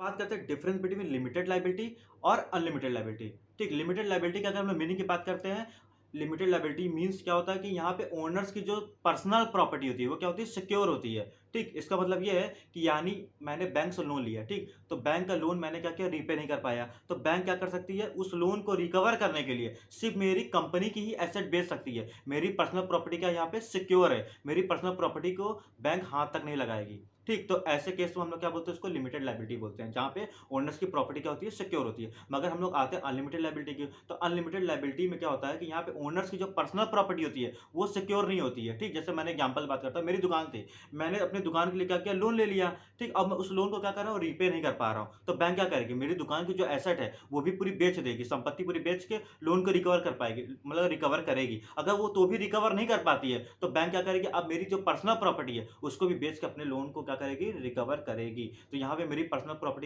बात करते हैं डिफरेंस बिटवीन लिमिटेड लायबिलिटी और अनलिमिटेड लायबिलिटी। ठीक, लिमिटेड लायबिलिटी की अगर हम मीनिंग की बात करते हैं, लिमिटेड लायबिलिटी मीन्स क्या होता है कि यहाँ पे ओनर्स की जो पर्सनल प्रॉपर्टी होती है वो क्या होती है, सिक्योर होती है। ठीक, इसका मतलब ये है कि यानी मैंने बैंक से लोन लिया, ठीक, तो बैंक का लोन मैंने क्या किया, रीपे नहीं कर पाया, तो बैंक क्या कर सकती है, उस लोन को रिकवर करने के लिए सिर्फ मेरी कंपनी की ही एसेट बेच सकती है। मेरी पर्सनल प्रॉपर्टी क्या यहाँ पे सिक्योर है, मेरी पर्सनल प्रॉपर्टी को बैंक हाथ तक नहीं लगाएगी। ठीक, तो ऐसे केस में हम लोग क्या बोलते हैं, उसको लिमिटेड लायबिलिटी बोलते हैं, जहाँ पे ओनर्स की प्रॉपर्टी क्या होती है, सिक्योर होती है। मगर हम लोग आते हैं अनलिमिटेड लायबिलिटी की, तो अनलिमिटेड लायबिलिटी में क्या होता है कि यहाँ पे ओनर्स की जो पर्सनल प्रॉपर्टी होती है वो सिक्योर नहीं होती है। ठीक, जैसे मैंने एग्जांपल बात करता हूँ, मेरी दुकान थी, मैंने अपनी दुकान के लिए क्या किया, लोन ले लिया। ठीक, अब मैं उस लोन को क्या कर रहा हूँ, रीपे नहीं कर पा रहा हूँ, तो बैंक क्या करेगी, मेरी दुकान की जो एसेट है वो भी पूरी बेच देगी, संपत्ति पूरी बेच के लोन को रिकवर कर पाएगी, मतलब रिकवर करेगी। अगर वो तो भी रिकवर नहीं कर पाती है तो बैंक क्या करेगी, अब मेरी जो पर्सनल प्रॉपर्टी है उसको भी बेच के अपने लोन को क्या करेगी, रिकवर करेगी। तो यहाँ पे मेरी पर्सनल प्रॉपर्टी